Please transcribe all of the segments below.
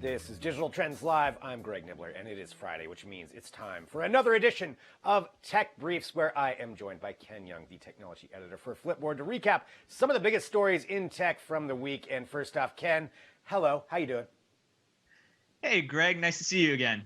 This is Digital Trends Live. I'm Greg Nibler, and it is Friday, which means it's time for another edition of Tech Briefs, where I am joined by Ken Young, the technology editor for Flipboard, to recap some of the biggest stories in tech from the week. And first off, Ken, hello. How you doing? Hey, Greg. Nice to see you again.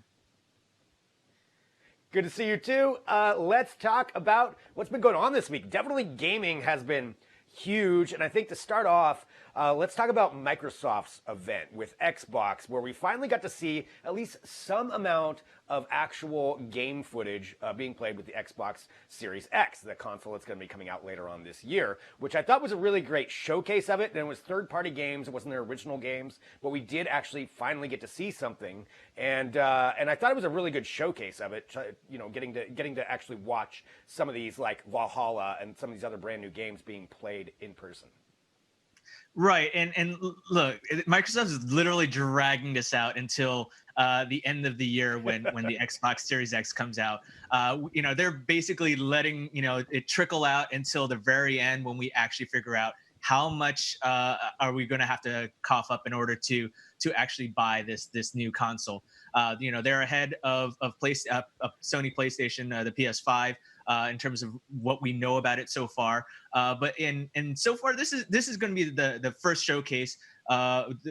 Good to see you, too. Let's talk about what's been going on this week. Definitely gaming has been huge, and I think to start off, let's talk about Microsoft's event with Xbox, where we finally got to see at least some amount of actual game footage being played with the Xbox Series X, the console that's going to be coming out later on this year, which I thought was a really great showcase of it. And it was third-party games; it wasn't their original games, but we did actually finally get to see something, and I thought it was a really good showcase of it. You know, getting to actually watch some of these, like Valhalla and some of these other brand new games being played in person. Right, and look, Microsoft is literally dragging this out until the end of the year when the Xbox Series X comes out. They're basically letting it trickle out until the very end when we actually figure out how much are we going to have to cough up in order to actually buy this new console. They're ahead of Sony PlayStation, the PS5. In terms of what we know about it so far, but so far this is going to be the first showcase.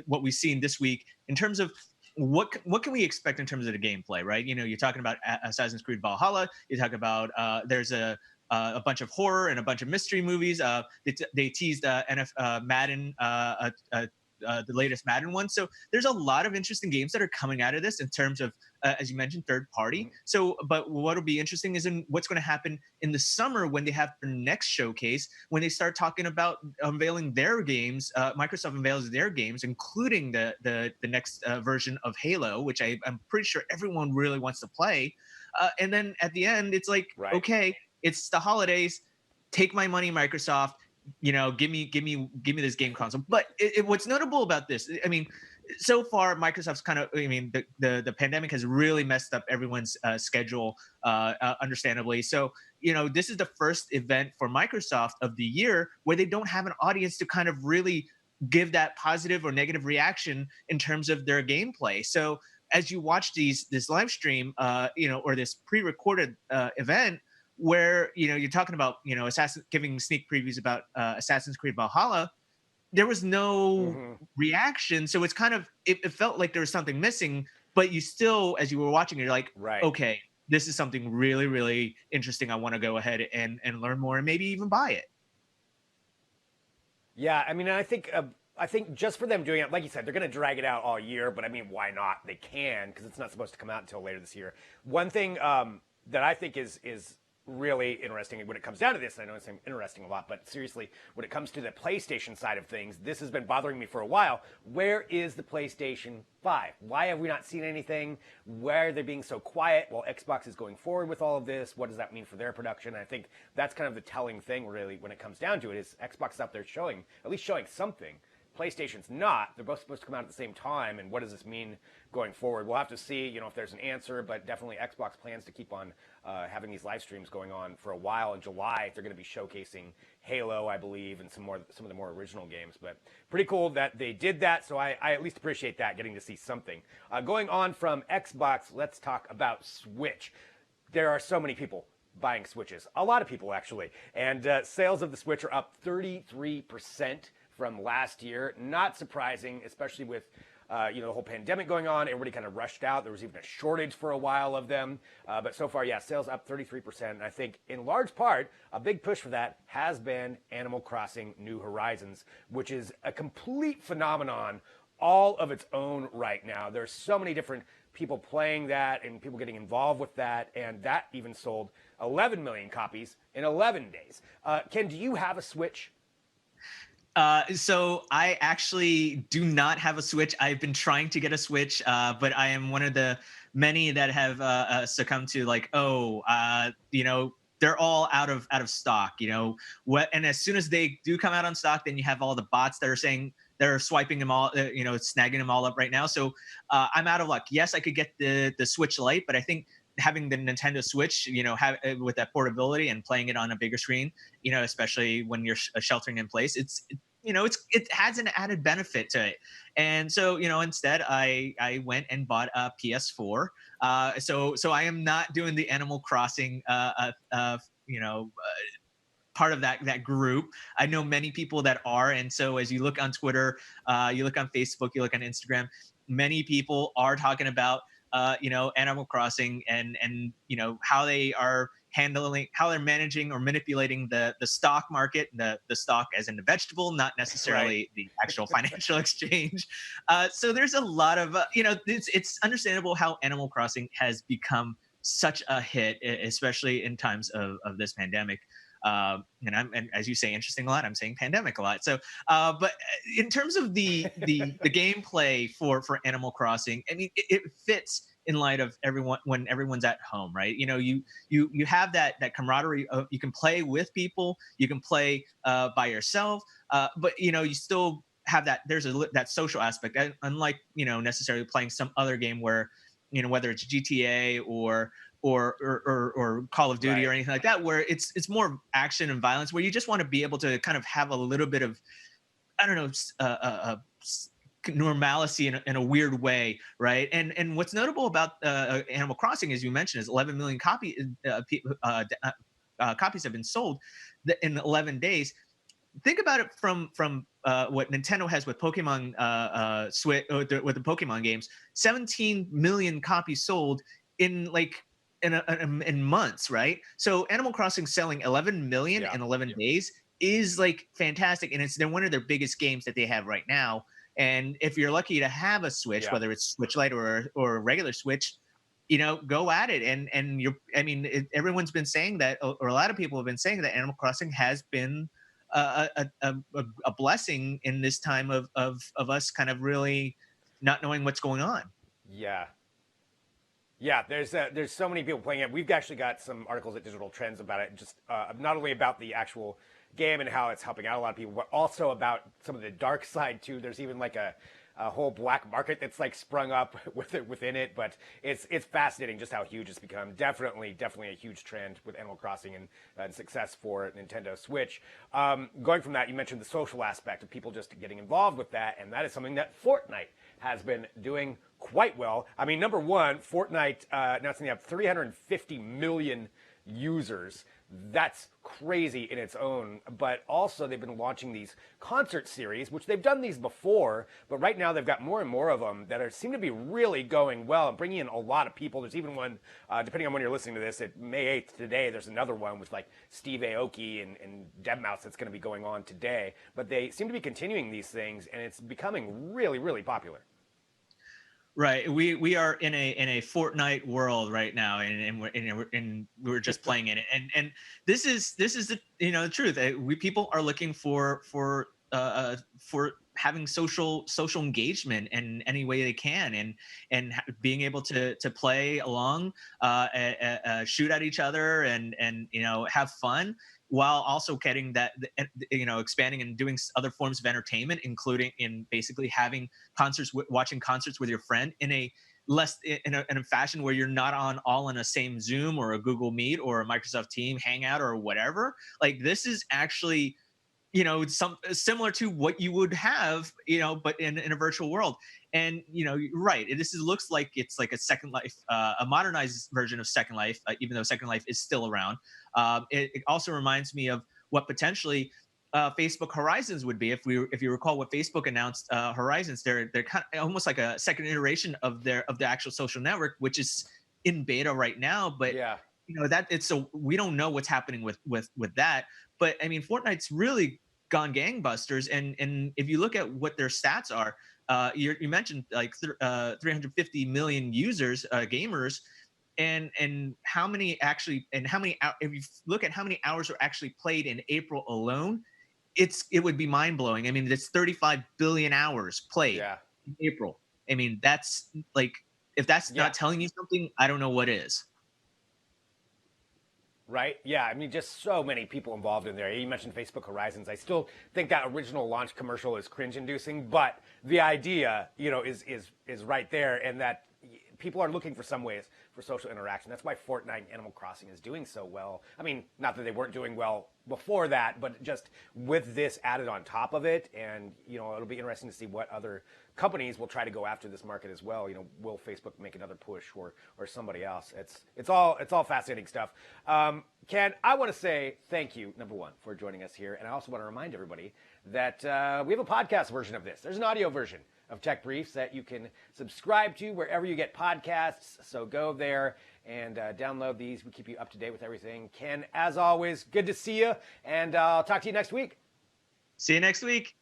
What we've seen this week in terms of what can we expect in terms of the gameplay, right? You're talking about Assassin's Creed Valhalla. You're talking about there's a bunch of horror and a bunch of mystery movies. They teased Madden. The latest Madden one. So there's a lot of interesting games that are coming out of this in terms of, as you mentioned, third party. So, but what'll be interesting is in what's going to happen in the summer when they have their next showcase, when they start talking about unveiling their games. Microsoft unveils their games, including the next version of Halo, which I'm pretty sure everyone really wants to play. And then at the end, it's like, right. Okay, it's the holidays. Take my money, Microsoft. Give me this game console. But what's notable about this, I mean, so far Microsoft's the pandemic has really messed up everyone's schedule, understandably. So this is the first event for Microsoft of the year where they don't have an audience to kind of really give that positive or negative reaction in terms of their gameplay. So as you watch this live stream, or this pre-recorded event, where you're talking about giving sneak previews about Assassin's Creed Valhalla, there was no reaction, so it's kind of it felt like there was something missing. But you still, as you were watching, you're like, right. Okay, this is something really, really interesting. I want to go ahead and learn more and maybe even buy it. Yeah, I mean, I think just for them doing it, like you said, they're going to drag it out all year. But I mean, why not? They can, because it's not supposed to come out until later this year. One thing that I think is really interesting when it comes down to this, and I know it's interesting a lot, but seriously, when it comes to the PlayStation side of things, this has been bothering me for a while. Where is the PlayStation 5? Why have we not seen anything? Why are they being so quiet while Xbox is going forward with all of this? What does that mean for their production? I think that's kind of the telling thing, really, when it comes down to it, is Xbox is out there showing something. PlayStation's not. They're both supposed to come out at the same time, and what does this mean going forward? We'll have to see, if there's an answer, but definitely Xbox plans to keep on having these live streams going on for a while. In July, they're going to be showcasing Halo, I believe, and some of the more original games. But pretty cool that they did that, so I at least appreciate that, getting to see something. Going on from Xbox, let's talk about Switch. There are so many people buying Switches. A lot of people, actually. And sales of the Switch are up 33% from last year. Not surprising, especially with the whole pandemic going on. Everybody kind of rushed out. There was even a shortage for a while of them. But so far, yeah, sales up 33%. And I think in large part, a big push for that has been Animal Crossing New Horizons, which is a complete phenomenon all of its own right now. There's so many different people playing that and people getting involved with that. And that even sold 11 million copies in 11 days. Ken, do you have a Switch? So I actually do not have a Switch. I've been trying to get a Switch, but I am one of the many that have succumbed to they're all out of stock. And as soon as they do come out on stock, then you have all the bots that are saying they're swiping them all, snagging them all up right now. So I'm out of luck. Yes, I could get the Switch Lite, but I think having the Nintendo Switch, with that portability and playing it on a bigger screen, especially when you're sheltering in place, it has an added benefit to it. And so, instead I went and bought a PS4. So I am not doing the Animal Crossing part of that group. I know many people that are, and so as you look on Twitter, you look on Facebook, you look on Instagram, many people are talking about Animal Crossing, and how they are handling, how they're managing or manipulating the stock market, the stock as in the vegetable, not necessarily Right. the actual financial exchange. So there's a lot of it's understandable how Animal Crossing has become such a hit, especially in times of this pandemic. And as you say, interesting a lot. I'm saying pandemic a lot. So, but in terms of the gameplay for Animal Crossing, I mean, it fits in light of everyone when everyone's at home, right? You have that camaraderie. You can play with people, you can play by yourself, but you still have that social aspect. Unlike necessarily playing some other game where whether it's GTA or Call of Duty Right. or anything like that, where it's more action and violence, where you just want to be able to kind of have a little bit of, I don't know, normalcy in a weird way, right? And what's notable about Animal Crossing, as you mentioned, is 11 million copies have been sold in 11 days. Think about it from what Nintendo has with Pokemon Switch, with the Pokemon games. 17 million copies sold in in months, right? So Animal Crossing selling 11 million Yeah. in 11 days is like fantastic, and they're one of their biggest games that they have right now. And if you're lucky to have a Switch, Yeah. whether it's Switch Lite or a regular Switch, go at it. And everyone's been saying that, or a lot of people have been saying that Animal Crossing has been a blessing in this time of us kind of really not knowing what's going on. Yeah. Yeah, there's so many people playing it. We've actually got some articles at Digital Trends about it, just not only about the actual game and how it's helping out a lot of people, but also about some of the dark side too. There's even like a whole black market that's like sprung up within it. But it's fascinating just how huge it's become. Definitely a huge trend with Animal Crossing and success for Nintendo Switch. Going from that, you mentioned the social aspect of people just getting involved with that, and that is something that Fortnite has been doing quite well. I mean, number one, Fortnite announcing they have 350 million users. That's crazy in its own. But also, they've been launching these concert series, which they've done these before, but right now they've got more and more of them that seem to be really going well and bringing in a lot of people. There's even one, depending on when you're listening to this, at May 8th today, there's another one with like Steve Aoki and Deadmau5 that's going to be going on today. But they seem to be continuing these things, and it's becoming really, really popular. Right. We are in a Fortnite world right now, and we're just playing in it. And this is the truth. We people are looking for having social engagement in any way they can, and being able to play along, shoot at each other, and have fun, while also getting that, expanding and doing other forms of entertainment, including in basically having watching concerts with your friend in a less in a fashion where you're not all in a same Zoom or a Google Meet or a Microsoft Team Hangout or whatever. Like, this is actually some similar to what you would have, but in a virtual world. And you're right, looks like it's like a Second Life, a modernized version of Second Life, even though Second Life is still around. It also reminds me of what potentially Facebook Horizons would be. If you recall what Facebook announced, Horizons, they're kind of almost like a second iteration of the actual social network, which is in beta right now. But Yeah. that it's so we don't know what's happening with that. But I mean, Fortnite's really gone gangbusters, and if you look at what their stats are, you mentioned like 350 million users, gamers, and how many actually, if you look at how many hours are actually played in April alone, it would be mind blowing. I mean, it's 35 billion hours played Yeah. in April. I mean, that's like, if that's Yeah. not telling you something, I don't know what is. Right? Yeah, I mean, just so many people involved in there. You mentioned Facebook Horizons. I still think that original launch commercial is cringe-inducing, but the idea, is right there, and that people are looking for some ways for social interaction. That's why Fortnite and Animal Crossing is doing so well. I mean, not that they weren't doing well before that, but just with this added on top of it, and it'll be interesting to see what other companies will try to go after this market as well. Will Facebook make another push or somebody else? It's all fascinating stuff. Ken, I want to say thank you, number one, for joining us here, and I also want to remind everybody that we have a podcast version of this. There's an audio version of Tech Briefs that you can subscribe to wherever you get podcasts. So go there and download these. We keep you up to date with everything. Ken, as always, good to see you, and I'll talk to you next week. See you next week.